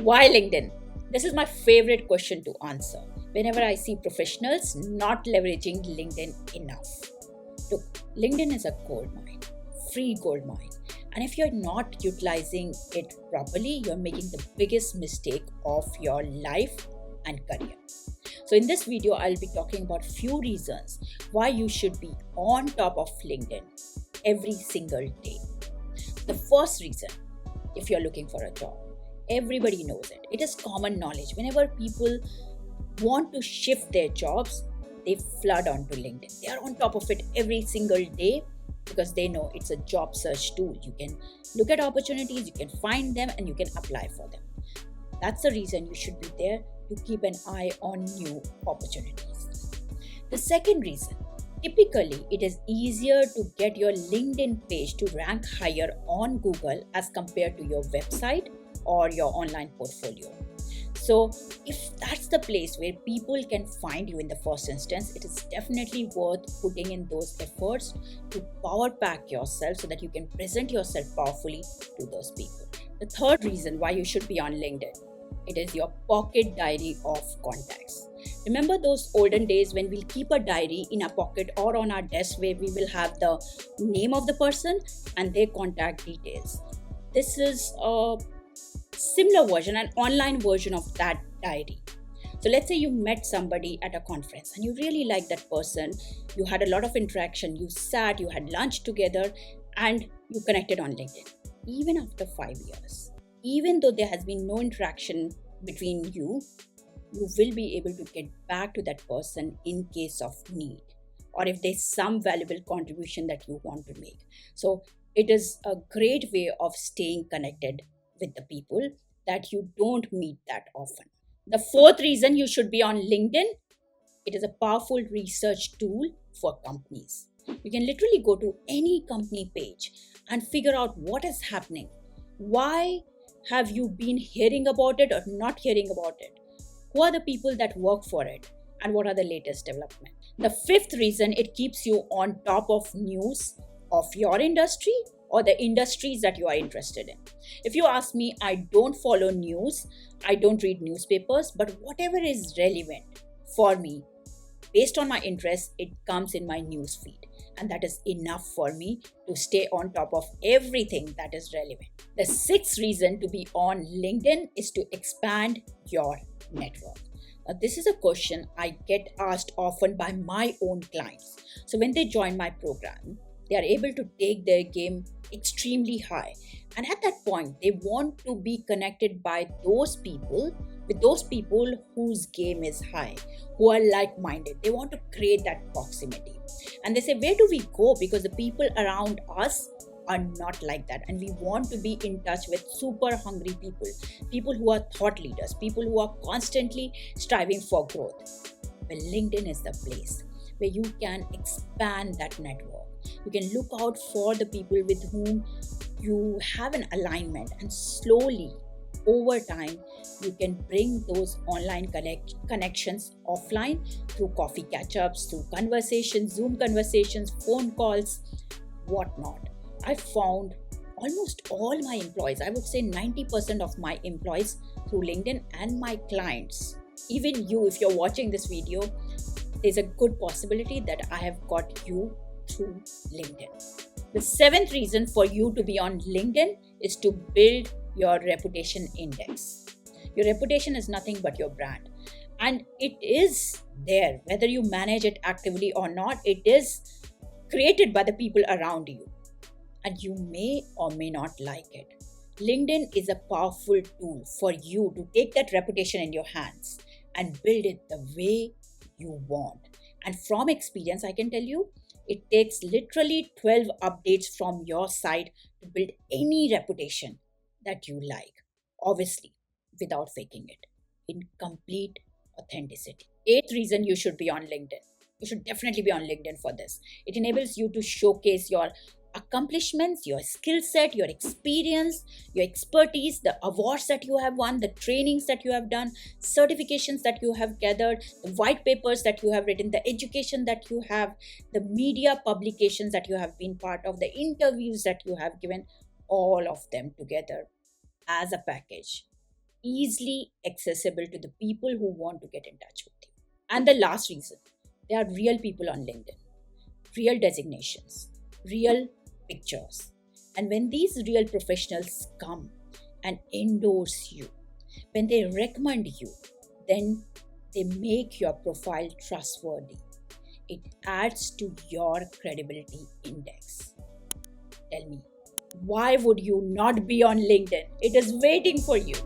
Why LinkedIn? This is my favorite question to answer whenever I see professionals not leveraging LinkedIn enough. Look, LinkedIn is a gold mine, free gold mine. And if you're not utilizing it properly, you're making the biggest mistake of your life and career. So in this video, I'll be talking about few reasons why you should be on top of LinkedIn every single day. The first reason, if you're looking for a job, everybody knows it. It is common knowledge. Whenever people want to shift their jobs, they flood onto LinkedIn. They are on top of it every single day because they know it's a job search tool. You can look at opportunities, you can find them, and you can apply for them. That's the reason you should be there, to keep an eye on new opportunities. The second reason, typically it is easier to get your LinkedIn page to rank higher on Google as compared to your website or your online portfolio. So if that's the place where people can find you in the first instance, it is definitely worth putting in those efforts to power pack yourself so that you can present yourself powerfully to those people. The third reason why you should be on LinkedIn, it is your pocket diary of contacts. Remember those olden days when we'll keep a diary in our pocket or on our desk where we will have the name of the person and their contact details. This is a similar version, an online version of that diary. So let's say you met somebody at a conference and you really like that person, you had a lot of interaction, you sat, you had lunch together, and you connected on LinkedIn. Even after 5 years, even though there has been no interaction between you, you will be able to get back to that person in case of need, or if there's some valuable contribution that you want to make. So it is a great way of staying connected with the people that you don't meet that often. The fourth reason you should be on LinkedIn, it is a powerful research tool for companies. You can literally go to any company page and figure out what is happening. Why have you been hearing about it or not hearing about it? Who are the people that work for it? And what are the latest developments? The fifth reason, it keeps you on top of news of your industry or the industries that you are interested in. If you ask me, I don't follow news, I don't read newspapers, but whatever is relevant for me, based on my interests, it comes in my news feed. And that is enough for me to stay on top of everything that is relevant. The sixth reason to be on LinkedIn is to expand your network. Now, this is a question I get asked often by my own clients. So when they join my program, they are able to take their game extremely high. And at that point, they want to be connected by those people, with those people whose game is high, who are like-minded. They want to create that proximity. And they say, where do we go? Because the people around us are not like that. And we want to be in touch with super hungry people, people who are thought leaders, people who are constantly striving for growth. Well, LinkedIn is the place where you can expand that network. You can look out for the people with whom you have an alignment, and slowly over time you can bring those online connections offline through coffee catch-ups, through conversations, Zoom conversations, phone calls, whatnot. I found almost all my employees, I would say 90% of my employees, through LinkedIn, and my clients, even you, if you're watching this video, there's a good possibility that I have got you through LinkedIn. The seventh reason for you to be on LinkedIn is to build your reputation index. Your reputation is nothing but your brand, and it is there whether you manage it actively or not. It is created by the people around you, and you may or may not like it. LinkedIn is a powerful tool for you to take that reputation in your hands and build it the way you want. And from experience, I can tell you, it takes literally 12 updates from your side to build any reputation that you like, obviously, without faking it, in complete authenticity. Eighth reason you should be on LinkedIn. You should definitely be on LinkedIn for this. It enables you to showcase your accomplishments, your skill set, your experience, your expertise, the awards that you have won, the trainings that you have done, certifications that you have gathered, the white papers that you have written, the education that you have, the media publications that you have been part of, the interviews that you have given, all of them together as a package easily accessible to the people who want to get in touch with you. And the last reason, there are real people on LinkedIn, real designations, real pictures. And when these real professionals come and endorse you, when they recommend you, then they make your profile trustworthy. It adds to your credibility index. Tell me, why would you not be on LinkedIn? It is waiting for you.